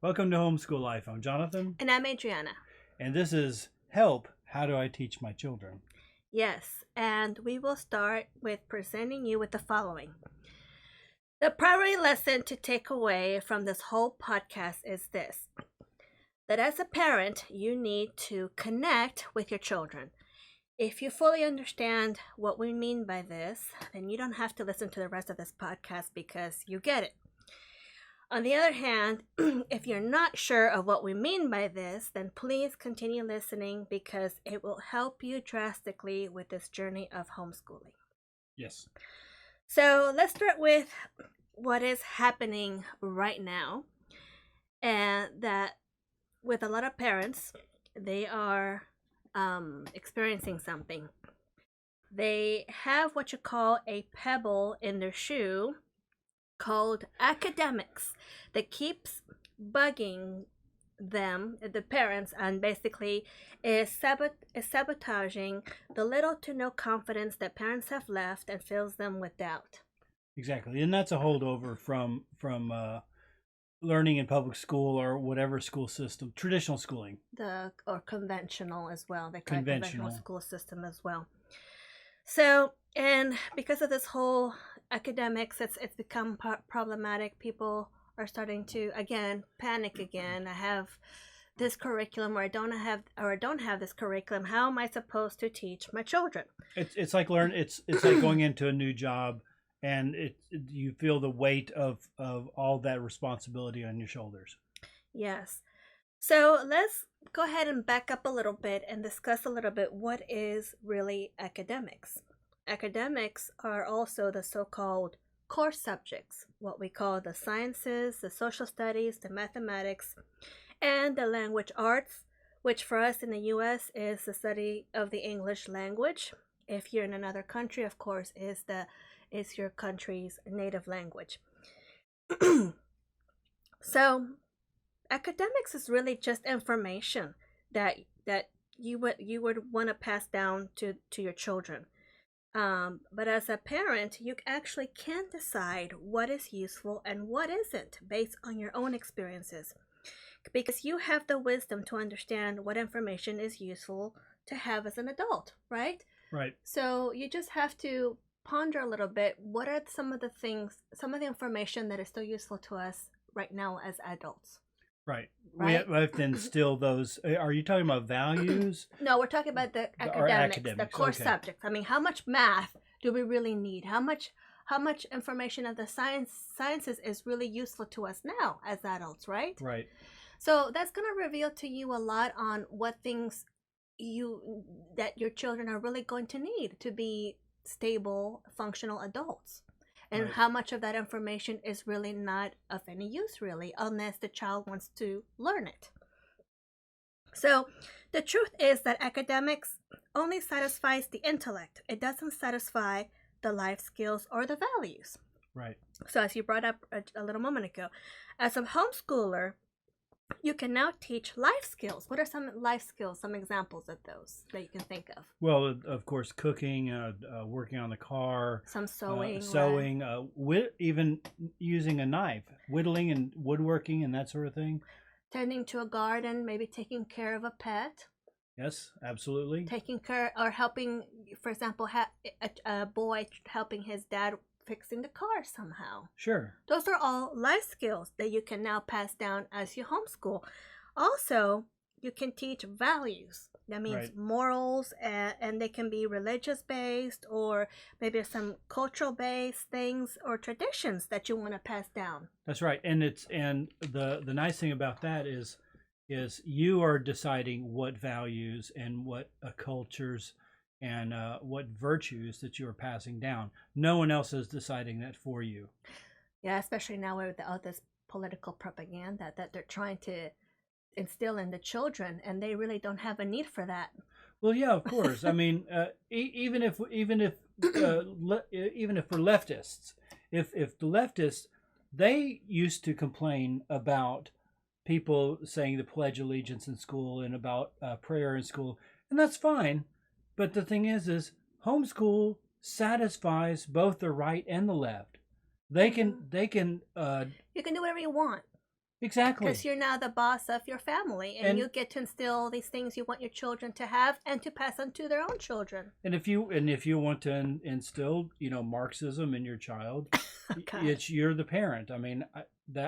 Welcome to Homeschool Life. I'm Jonathan. And I'm Adriana. And this is Help, How Do I Teach My Children? Yes, and we will start with presenting you with the following. The primary lesson to take away from this whole podcast is this: that as a parent, you need to connect with your children. If you fully understand what we mean by this, then you don't have to listen to the rest of this podcast because you get it. On the other hand, if you're not sure of what we mean by this, then please continue listening because it will help you drastically with this journey of homeschooling. Yes. So let's start with what is happening right now. And that with a lot of parents, they are experiencing something. They have what you call a pebble in their shoe called academics that keeps bugging them, the parents, and basically is sabotaging the little to no confidence that parents have left and fills them with doubt. Exactly. And that's a holdover from learning in public school or whatever school system, traditional schooling. Or conventional as well. They call it Conventional school system as well. So, and because of this whole academics, it's become problematic. People are starting to again panic again. I have this curriculum, or I don't have this curriculum. How am I supposed to teach my children? It's like it's like going into a new job, and you feel the weight of all that responsibility on your shoulders. Yes. So let's go ahead and back up a little bit and discuss a little bit what is really academics. Academics are also the so-called core subjects, what we call the sciences, the social studies, the mathematics, and the language arts, which for us in the U.S. is the study of the English language. If you're in another country, of course, is your country's native language. So academics is really just information that you would want to pass down to your children. But as a parent, you actually can decide what is useful and what isn't based on your own experiences, because you have the wisdom to understand what information is useful to have as an adult, right? Right. So you just have to ponder a little bit. What are some of the information that is still useful to us right now as adults? Right. We have to instill those. Are you talking about values? No, we're talking about the academics, the core subjects. I mean, how much math do we really need? How much information of the sciences is really useful to us now as adults, right? Right. So that's going to reveal to you a lot on what things that your children are really going to need to be stable, functional adults. And how much of that information is really not of any use, really, unless the child wants to learn it. So the truth is that academics only satisfies the intellect. It doesn't satisfy the life skills or the values. Right. So as you brought up a little moment ago, as a homeschooler, you can now teach life skills. What are some life skills, some examples of those that you can think of? Well, of course, cooking, working on the car. Some sewing. Even using a knife, whittling and woodworking and that sort of thing. Tending to a garden, maybe taking care of a pet. Yes, absolutely. Taking care or helping, for example, a boy helping his dad fixing the car somehow. Sure. Those are all life skills that you can now pass down as you homeschool. Also, you can teach values. That means morals, and they can be religious based, or maybe some cultural based things or traditions that you want to pass down. That's right. And the nice thing about that is you are deciding what values and what cultures and what virtues that you are passing down. No one else is deciding that for you. Yeah, especially now with all this political propaganda that they're trying to instill in the children, and they really don't have a need for that. Well, yeah, of course. I mean, even if we're leftists, if the leftists, they used to complain about people saying the Pledge of Allegiance in school and about prayer in school, and that's fine. But the thing is homeschool satisfies both the right and the left. You can do whatever you want. Exactly. Because you're now the boss of your family, and you get to instill these things you want your children to have and to pass on to their own children. And if you want to instill, Marxism in your child, you're the parent. I mean,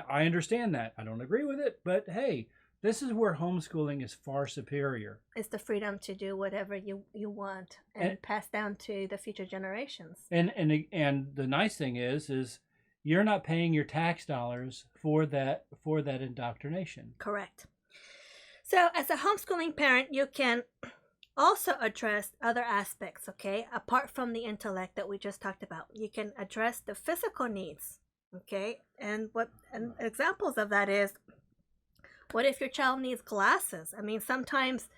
I understand that. I don't agree with it, but hey, this is where homeschooling is far superior. It's the freedom to do whatever you want and pass down to the future generations. And the nice thing is you're not paying your tax dollars for that indoctrination. Correct. So as a homeschooling parent, you can also address other aspects, okay? Apart from the intellect that we just talked about. You can address the physical needs, okay? And examples of that is, what if your child needs glasses? I mean, sometimes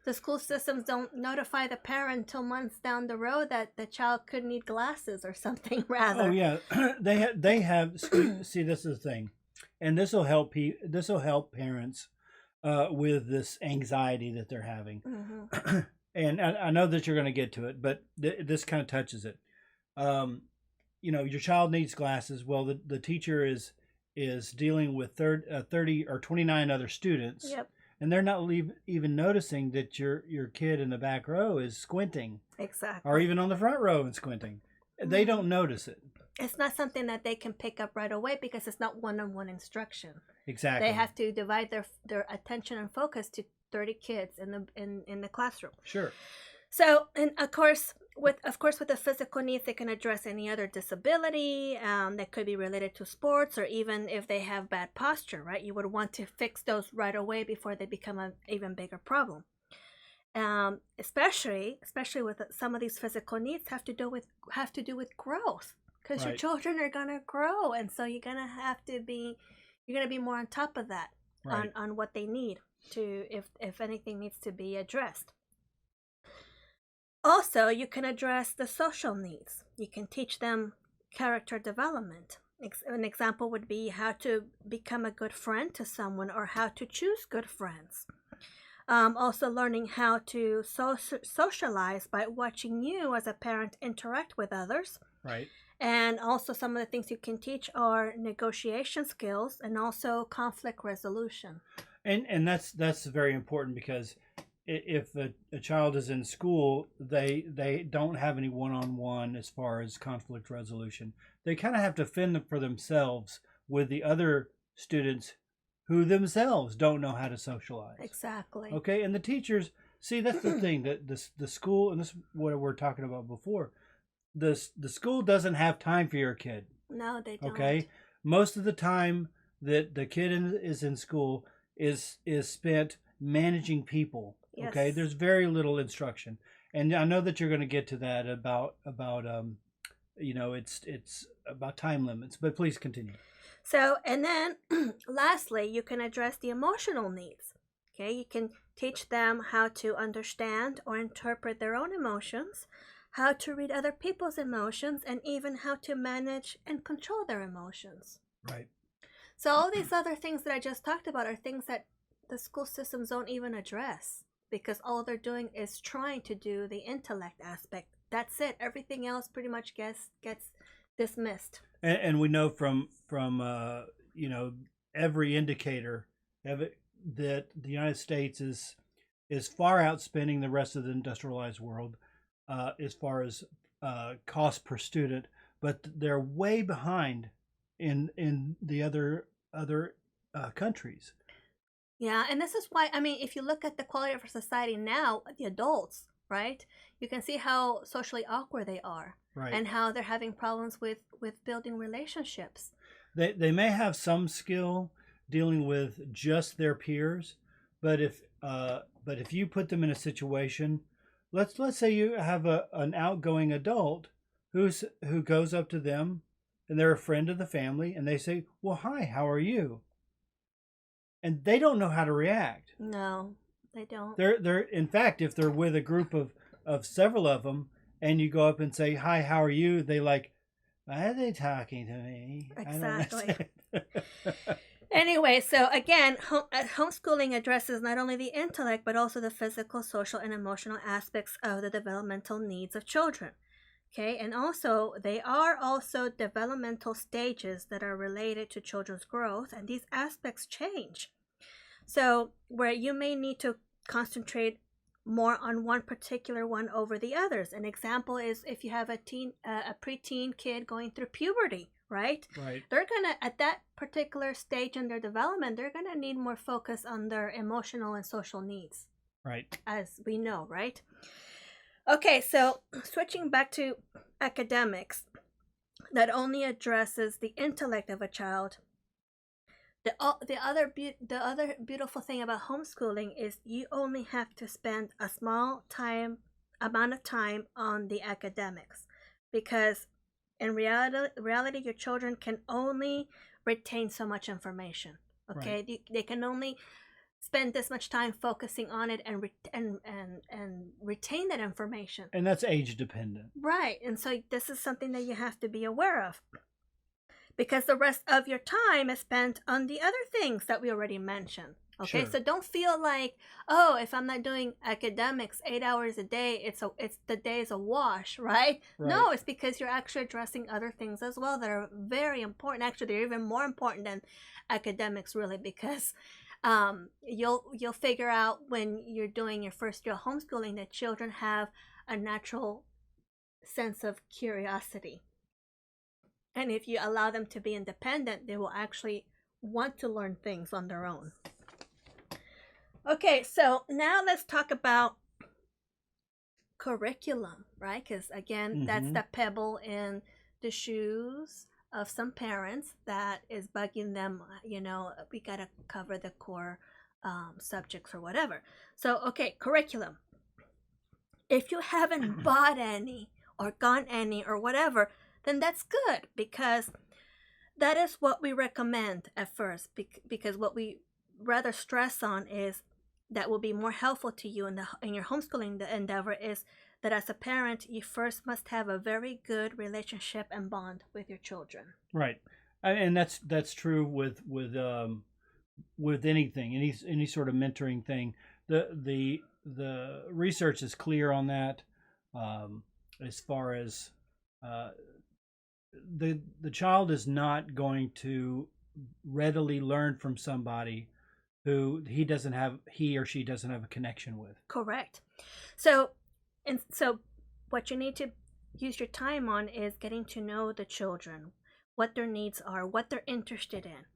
the school systems don't notify the parent until months down the road that the child could need glasses or something rather. Oh yeah, they have. See, this is the thing, and this will help parents with this anxiety that they're having. Mm-hmm. And I know that you're going to get to it, but this kind of touches it. Your child needs glasses. Well, the teacher is dealing with 30 or 29 other students. Yep. And they're not even noticing that your kid in the back row is squinting. Exactly. Or even on the front row and squinting. Mm-hmm. They don't notice it. It's not something that they can pick up right away because it's not one-on-one instruction. Exactly. They have to divide their attention and focus to 30 kids in the classroom. Sure. So, and of course with the physical needs, they can address any other disability that could be related to sports, or even if they have bad posture, right? You would want to fix those right away before they become an even bigger problem. Especially with some of these physical needs have to do with growth, because your children are gonna grow, and so you're gonna be more on top of that, right, on what they need to, if anything needs to be addressed. Also, you can address the social needs. You can teach them character development. An example would be how to become a good friend to someone, or how to choose good friends. Also learning how to socialize by watching you as a parent interact with others. Right. And also some of the things you can teach are negotiation skills and also conflict resolution. And that's very important, because if a child is in school, they don't have any one-on-one as far as conflict resolution. They kind of have to fend for themselves with the other students who themselves don't know how to socialize. Exactly. Okay, and the teachers, see, that's the thing, that the school, and this is what we're talking about before, the school doesn't have time for your kid. No, they don't. Okay, most of the time that the kid is in school is spent managing people. Yes. Okay, there's very little instruction, and I know that you're going to get to that about it's about time limits, but please continue. So, and then lastly, you can address the emotional needs. Okay, you can teach them how to understand or interpret their own emotions, how to read other people's emotions, and even how to manage and control their emotions. Right. So all these other things that I just talked about are things that the school systems don't even address, because all they're doing is trying to do the intellect aspect. That's it. Everything else pretty much gets dismissed. And we know from every indicator that the United States is far outspending the rest of the industrialized world as far as cost per student, but they're way behind in the other countries. Yeah, and this is why, I mean, if you look at the quality of our society now, the adults, right, you can see how socially awkward they are, right, and how they're having problems with building relationships. They may have some skill dealing with just their peers, but if you put them in a situation, let's say you have an outgoing adult who goes up to them, and they're a friend of the family, and they say, "Well, hi, how are you?" And they don't know how to react. No, they don't. They're in fact, if they're with a group of several of them, and you go up and say, "Hi, how are you?" They like, "Why are they talking to me?" Exactly. Anyway, so again, homeschooling addresses not only the intellect, but also the physical, social, and emotional aspects of the developmental needs of children. Okay, and also they are also developmental stages that are related to children's growth, and these aspects change. So where you may need to concentrate more on one particular one over the others. An example is if you have a preteen kid going through puberty, right? Right. They're gonna, at that particular stage in their development, they're gonna need more focus on their emotional and social needs. Right. As we know, right? Okay, so switching back to academics, that only addresses the intellect of a child. The other beautiful thing about homeschooling is you only have to spend a small amount of time on the academics, because in reality your children can only retain so much information. Okay, Right. they can only spend this much time focusing on it and retain that information. And that's age dependent. Right, and so this is something that you have to be aware of, because the rest of your time is spent on the other things that we already mentioned. Okay, Sure. so don't feel like, oh, if I'm not doing academics 8 hours a day, it's the day is a wash, right? No, it's because you're actually addressing other things as well that are very important. Actually, they're even more important than academics, really, because you'll figure out when you're doing your first year of homeschooling that children have a natural sense of curiosity. And if you allow them to be independent, they will actually want to learn things on their own. Okay, so now let's talk about curriculum, right? Because again, that's the pebble in the shoes of some parents that is bugging them. We got to cover the core subjects or whatever. So, okay, curriculum. If you haven't bought any or gone any or whatever, then that's good, because that is what we recommend at first, because what we rather stress on is that will be more helpful to you in your homeschooling endeavor is that as a parent, you first must have a very good relationship and bond with your children. Right, and that's true with anything, any sort of mentoring thing. The research is clear on that, as far as the child is not going to readily learn from somebody who he or she doesn't have a connection with. Correct. So what you need to use your time on is getting to know the children, what their needs are, what they're interested in.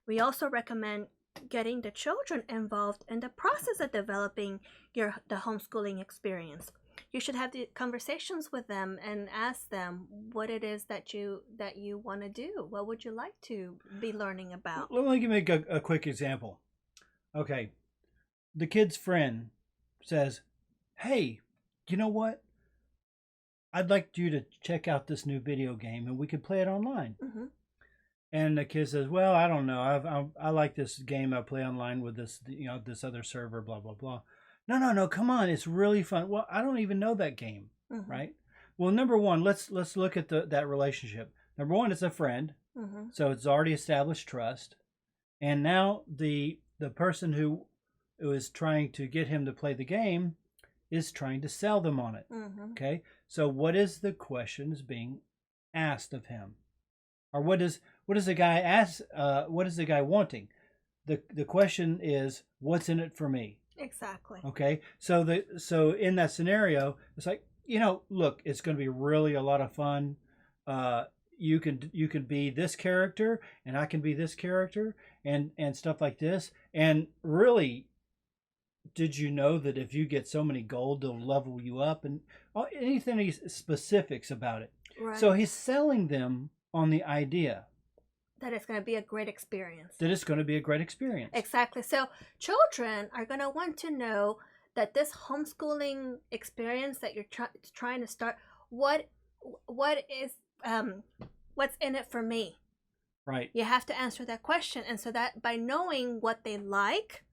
We also recommend getting the children involved in the process of developing the homeschooling experience. You should have the conversations with them and ask them what it is that you want to do. What would you like to be learning about? Let me make a quick example. Okay, the kid's friend says, "Hey, you know what? I'd like you to check out this new video game, and we could play it online." Mm-hmm. And the kid says, "Well, I don't know. I like this game. I play online with this other server. Blah blah blah." No. Come on, it's really fun. Well, I don't even know that game, right? Well, number one, let's look at that relationship. Number one, it's a friend, so it's already established trust, and now the person who is trying to get him to play the game is trying to sell them on it. Okay, so what is the questions being asked of him, or what is the guy ask? What is the guy wanting? The question is, what's in it for me? Exactly. Okay, so in that scenario, it's like, look, it's going to be really a lot of fun. You can be this character, and I can be this character, and stuff like this. And really, did you know that if you get so many gold, they'll level you up, and anything specifics about it. Right. So he's selling them on the idea that it's going to be a great experience. Exactly. So children are going to want to know that this homeschooling experience that you're trying to start, what is what's in it for me? Right. You have to answer that question, and so that by knowing what they like,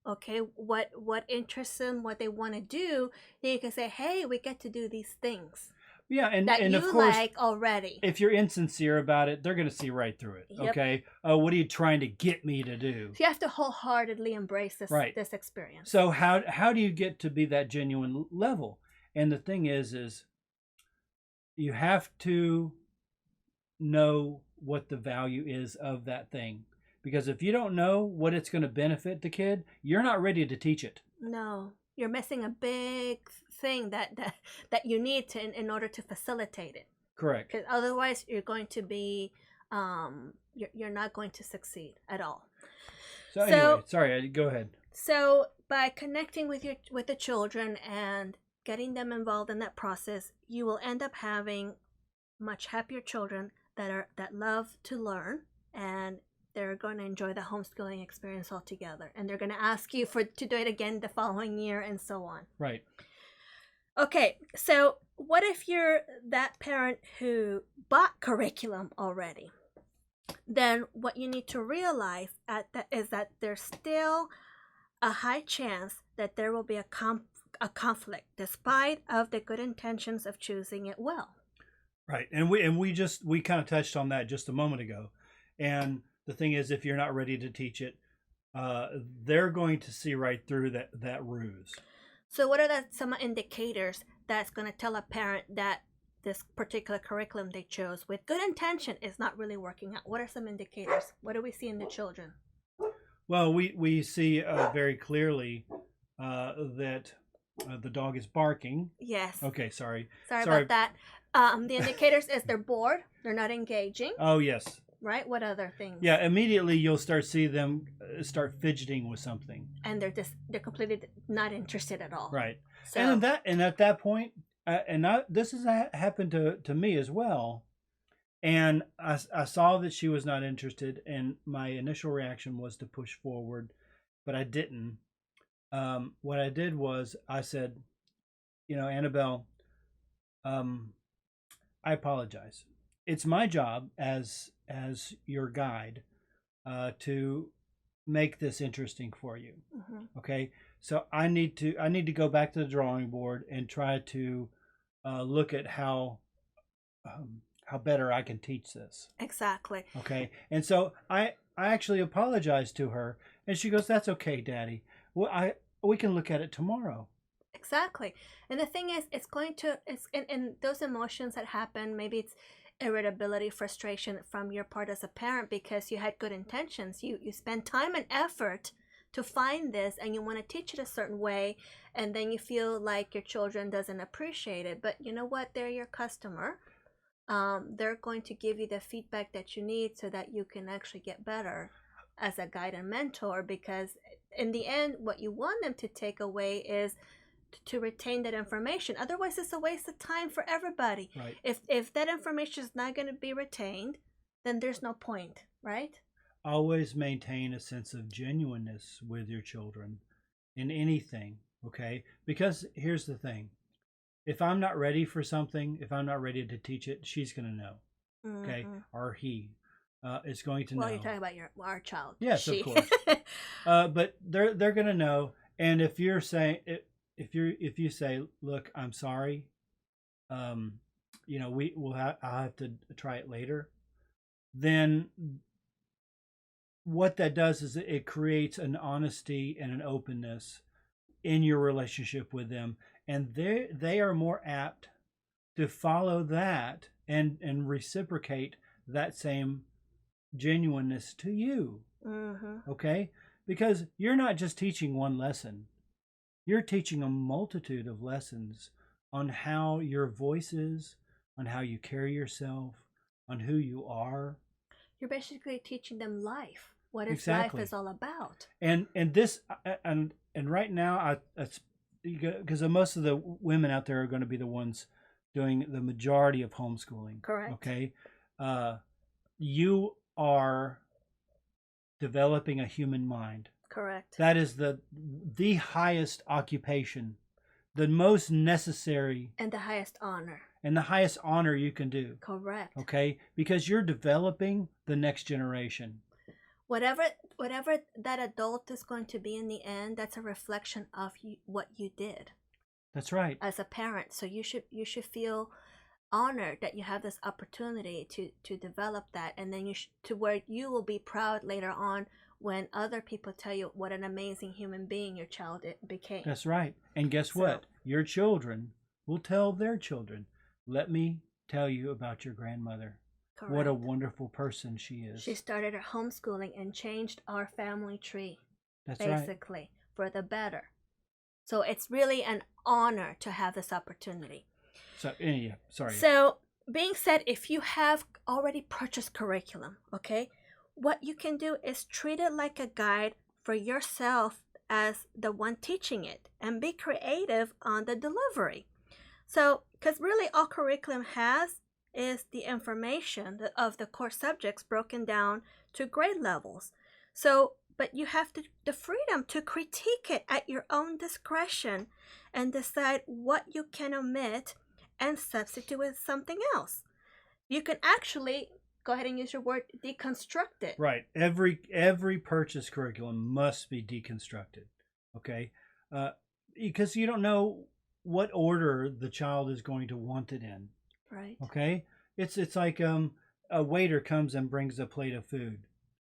okay, what interests them, what they want to do, then you can say, hey, we get to do these things. Yeah, and you of course, like already. If you're insincere about it, they're going to see right through it. Yep. Okay. What are you trying to get me to do? So you have to wholeheartedly embrace this experience. So how do you get to be that genuine level? And the thing is you have to know what the value is of that thing. Because if you don't know what it's going to benefit the kid, you're not ready to teach it. No, you're missing a big thing that you need to in order to facilitate it. Correct. Because otherwise, you're going to be you're not going to succeed at all. So anyway, sorry, go ahead. So by connecting with the children and getting them involved in that process, you will end up having much happier children that love to learn, and they're going to enjoy the homeschooling experience altogether, and they're going to ask you to do it again the following year, and so on. Right. Okay, so what if you're that parent who bought curriculum already? Then what you need to realize is that there's still a high chance that there will be a conflict, despite of the good intentions of choosing it well. Right, and we kind of touched on that just a moment ago, and the thing is, if you're not ready to teach it, they're going to see right through that ruse. So what are some indicators that's going to tell a parent that this particular curriculum they chose with good intention is not really working out? What are some indicators? What do we see in the children? Well, we see very clearly that the dog is barking. Yes. Okay, sorry. Sorry about that. The indicators is they're bored, they're not engaging. Oh, yes. Right? What other things? Yeah, immediately you'll see them start fidgeting with something. And they're completely not interested at all. Right. So, and at that point, this has happened to me as well. And I saw that she was not interested, and my initial reaction was to push forward, but I didn't. What I did was I said, Annabelle, I apologize. It's my job as your guide to make this interesting for you. Mm-hmm. Okay, so I need to go back to the drawing board and try to look at how better I can teach this. Exactly. Okay, and so I actually apologized to her, and she goes, "That's okay, Daddy. Well, we can look at it tomorrow." Exactly. And the thing is, it's and those emotions that happen, maybe it's irritability, frustration from your part as a parent because you had good intentions. You spend time and effort to find this, and you want to teach it a certain way, and then you feel like your children doesn't appreciate it. But you know what? They're your customer. They're going to give you the feedback that you need so that you can actually get better as a guide and mentor, because in the end, what you want them to take away is to retain that information. Otherwise, it's a waste of time for everybody. Right. If that information is not going to be retained, then there's no point, right? Always maintain a sense of genuineness with your children in anything, okay? Because here's the thing. If I'm not ready for something, if I'm not ready to teach it, she's going to know, okay? Mm-hmm. Or he is going to know. Well, you're talking about our child. Yes, she. Of course. But they're going to know. And if you're saying if you say, "Look, I'm sorry, I'll have to try it later," then what that does is it creates an honesty and an openness in your relationship with them, and they are more apt to follow that and reciprocate that same genuineness to you. Mm-hmm. Okay, because you're not just teaching one lesson. You're teaching a multitude of lessons on how your voice is, on how you carry yourself, on who you are. You're basically teaching them life. What Exactly. life is all about. And right now, because most of the women out there are going to be the ones doing the majority of homeschooling. Correct. Okay, you are developing a human mind. Correct. That is the highest occupation, the most necessary, and the highest honor. And the highest honor you can do. Correct. Okay? Because you're developing the next generation. Whatever that adult is going to be in the end, that's a reflection of what you did. That's right. As a parent. So you should feel honored that you have this opportunity to develop that, and then to where you will be proud later on when other people tell you what an amazing human being your child became. That's right. And guess what? Your children will tell their children, let me tell you about your grandmother. Correct. What a wonderful person she is. She started her homeschooling and changed our family tree. That's basically, right. for the better. So it's really an honor to have this opportunity. So, yeah, sorry. So, being said, if you have already purchased curriculum, okay, what you can do is treat it like a guide for yourself as the one teaching it, and be creative on the delivery. So, because really all curriculum has is the information of the core subjects broken down to grade levels. So, but you have the freedom to critique it at your own discretion and decide what you can omit and substitute with something else. You can actually, go ahead and use your word, deconstruct it. Right. Every purchase curriculum must be deconstructed. Okay, because you don't know what order the child is going to want it in. Right. Okay, it's like a waiter comes and brings a plate of food.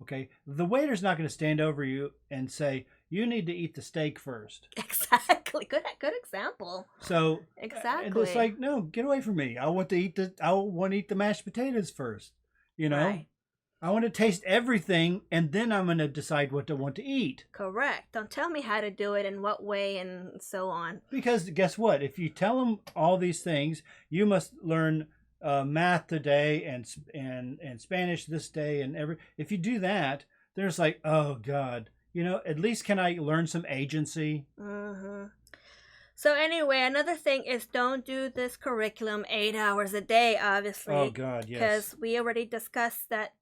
Okay, the waiter's not going to stand over you and say you need to eat the steak first. Exactly. Good example. So exactly, it's like, no, get away from me. I want to eat the mashed potatoes first. You know, right. I want to taste everything, and then I'm going to decide what I want to eat. Correct. Don't tell me how to do it and what way and so on. Because guess what? If you tell them all these things, you must learn math today and Spanish this day and if you do that, there's like, oh God, at least can I learn some agency? Mm-hmm. So anyway, another thing is don't do this curriculum 8 hours a day, obviously. Oh God, yes. Because we already discussed that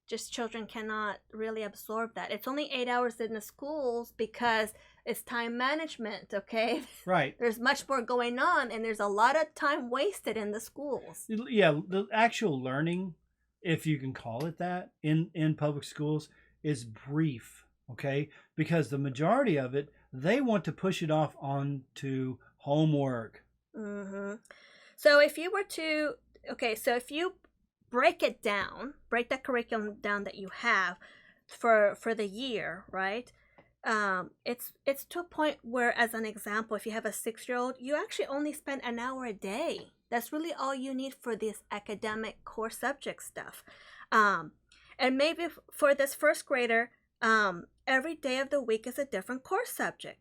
just children cannot really absorb that. It's only 8 hours in the schools because it's time management, okay? Right. There's much more going on, and there's a lot of time wasted in the schools. Yeah, the actual learning, if you can call it that, in public schools is brief, okay? Because the majority of it, they want to push it off onto homework. Mm-hmm. So if you were to, if you break that curriculum down that you have for the year, right? It's to a point where, as an example, if you have a 6-year-old, you actually only spend an hour a day. That's really all you need for this academic core subject stuff. And maybe for this first grader, every day of the week is a different core subject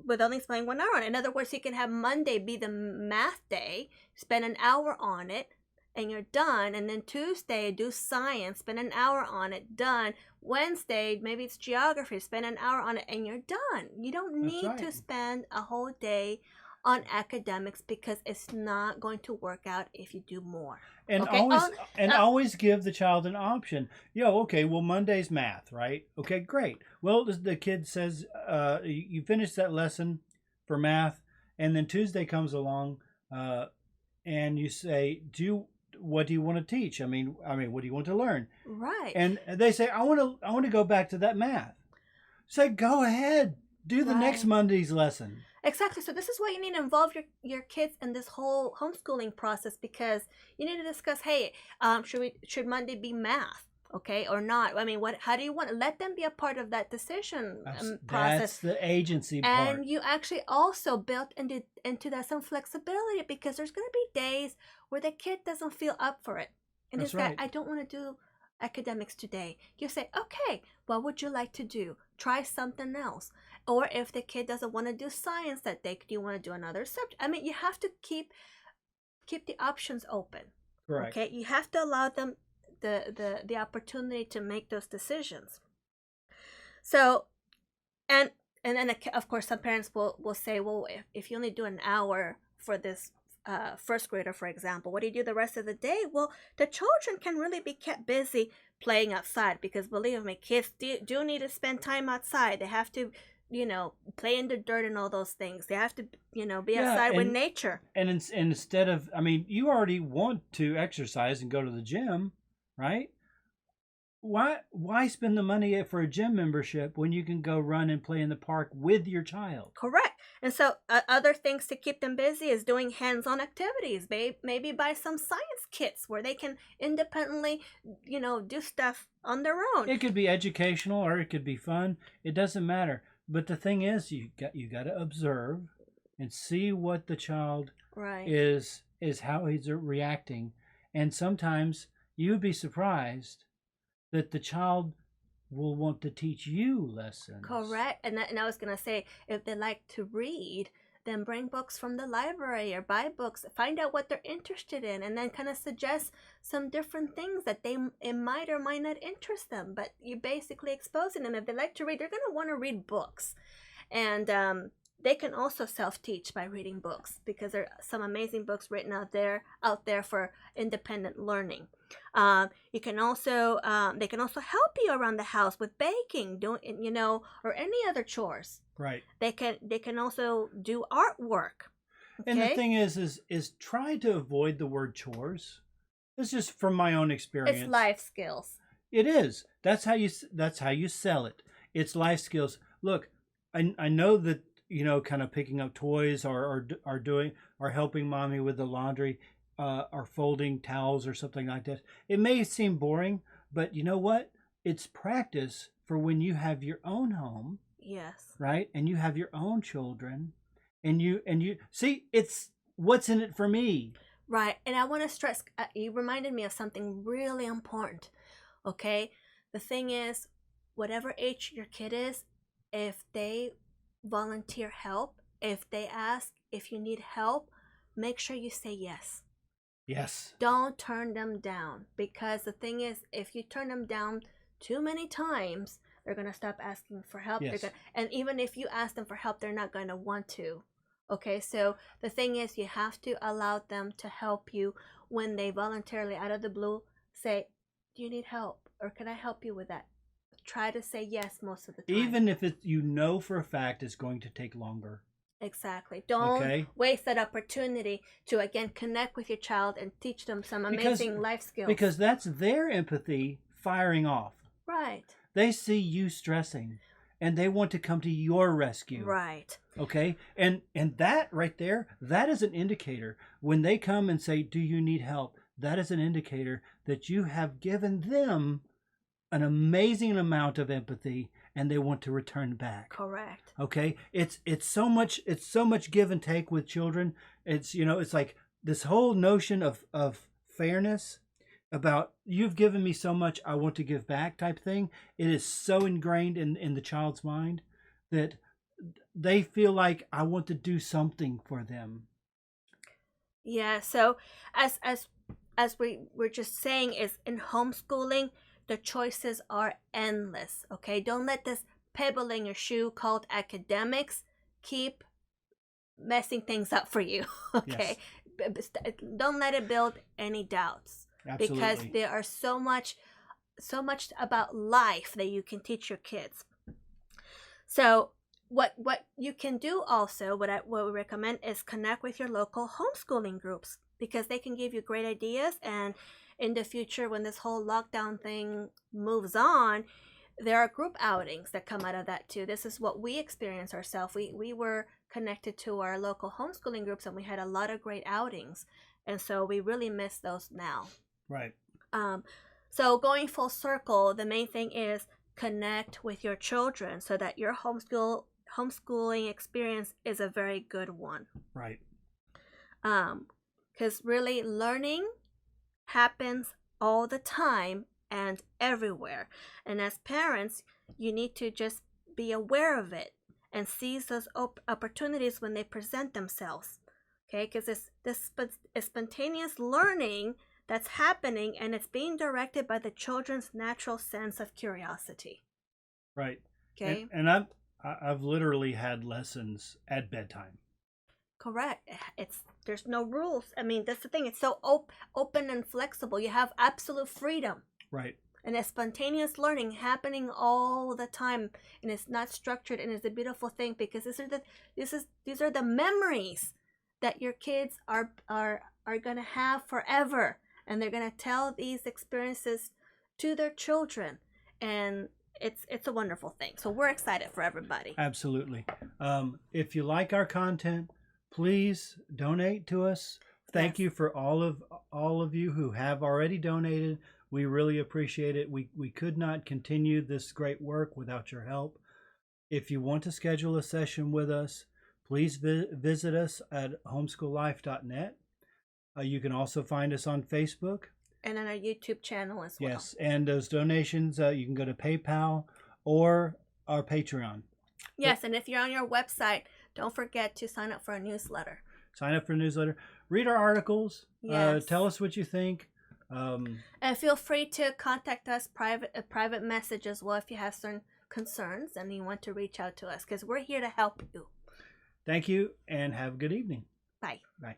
with only spending 1 hour on it. In other words, you can have Monday be the math day, spend an hour on it, and you're done. And then Tuesday, do science, spend an hour on it, done. Wednesday, maybe it's geography, spend an hour on it, and you're done. You don't need to spend a whole day on academics because it's not going to work out if you do more. And always give the child an option. Well, Monday's math, right? Okay, great. Well, the kid says you finish that lesson for math, and then Tuesday comes along, and you say, what do you want to teach? I mean, what do you want to learn? Right. And they say, I want to go back to that math. Say, go ahead, do the next Monday's lesson. Exactly. So this is why you need to involve your kids in this whole homeschooling process, because you need to discuss, hey, should Monday be math, okay, or not? I mean, how do you want to let them be a part of that decision process? That's the agency part. And you actually also built into that some flexibility, because there's going to be days where the kid doesn't feel up for it, and That's this guy, right. I don't want to do academics today. You say, okay, what would you like to do? Try something else. Or if the kid doesn't want to do science that day, do you want to do another subject? I mean, you have to keep the options open. Correct. Okay, you have to allow them the opportunity to make those decisions. So, and then of course some parents will say, well, if you only do an hour for this first grader, for example, what do you do the rest of the day? Well, the children can really be kept busy playing outside, because believe me, kids do need to spend time outside. They have to, play in the dirt and all those things. They have to, be outside with nature. And instead of, you already want to exercise and go to the gym, right? Why spend the money for a gym membership when you can go run and play in the park with your child? Correct. And so other things to keep them busy is doing hands-on activities. Maybe buy some science kits where they can independently, do stuff on their own. It could be educational or it could be fun. It doesn't matter. But the thing is, you got to observe. and see what the child Right. is how he's reacting. And sometimes you'd be surprised that the child will want to teach you lessons. Correct. And I was going to say, if they like to read, then bring books from the library or buy books, find out what they're interested in, and then kind of suggest some different things that it might or might not interest them. But you're basically exposing them. If they like to read, they're going to want to read books. And they can also self-teach by reading books, because there are some amazing books written out there for independent learning. You can also they can also help you around the house with baking, or any other chores. Right. They can also do artwork. Okay? And the thing is try to avoid the word chores. It's just from my own experience. It's life skills. It is. That's how you sell it. It's life skills. Look, I know that, kind of picking up toys or helping mommy with the laundry, or folding towels or something like that. It may seem boring, but you know what? It's practice for when you have your own home. Yes. Right? And you have your own children, and you see, it's what's in it for me. Right. And I want to stress, you reminded me of something really important. Okay? The thing is, whatever age your kid is, if they volunteer help, if they ask if you need help, make sure you say yes. Yes. Don't turn them down, because the thing is, if you turn them down too many times, they're going to stop asking for help. Yes. And even if you ask them for help, they're not going to want to. Okay, so the thing is, you have to allow them to help you when they voluntarily, out of the blue, say, do you need help? Or can I help you with that? Try to say yes most of the time. Even if for a fact it's going to take longer. Exactly. Don't waste that opportunity to, again, connect with your child and teach them some amazing life skills. Because that's their empathy firing off. Right. They see you stressing, and they want to come to your rescue. Right. Okay? And that right there, that is an indicator. When they come and say, do you need help? That is an indicator that you have given them an amazing amount of empathy, and they want to return back. Correct. Okay? It's so much give and take with children. It's it's like this whole notion of fairness, about you've given me so much, I want to give back type thing. It is so ingrained in the child's mind that they feel like I want to do something for them. Yeah, so as we were just saying, is in homeschooling, the choices are endless. Okay, don't let this pebble in your shoe called academics keep messing things up for you. Okay, yes. Don't let it build any doubts. Absolutely. Because there are so much about life that you can teach your kids. So what you can do also, what we recommend, is connect with your local homeschooling groups, because they can give you great ideas. And in the future, when this whole lockdown thing moves on, there are group outings that come out of that too. This is what we experienced ourselves. We were connected to our local homeschooling groups, and we had a lot of great outings. And so we really miss those now. Right. So going full circle, the main thing is connect with your children so that your homeschooling experience is a very good one. Right. Because really, learning happens all the time and everywhere. And as parents, you need to just be aware of it and seize those opportunities when they present themselves. Okay, because it's this spontaneous learning that's happening, and it's being directed by the children's natural sense of curiosity. Right. Okay. And I've literally had lessons at bedtime. Correct. There's no rules. I mean, that's the thing. It's so open and flexible. You have absolute freedom. Right. And it's spontaneous learning happening all the time, and it's not structured, and it's a beautiful thing, because these are the memories that your kids are gonna have forever. And they're going to tell these experiences to their children. And it's a wonderful thing. So we're excited for everybody. Absolutely. If you like our content, please donate to us. Thank you for all of you who have already donated. We really appreciate it. We could not continue this great work without your help. If you want to schedule a session with us, please visit us at homeschoollife.net. You can also find us on Facebook. And on our YouTube channel as well. Yes, and those donations, you can go to PayPal or our Patreon. Yes, and if you're on your website, don't forget to sign up for a newsletter. Sign up for a newsletter. Read our articles. Yes. Tell us what you think. And feel free to contact us private message as well if you have certain concerns and you want to reach out to us, because we're here to help you. Thank you and have a good evening. Bye. Bye.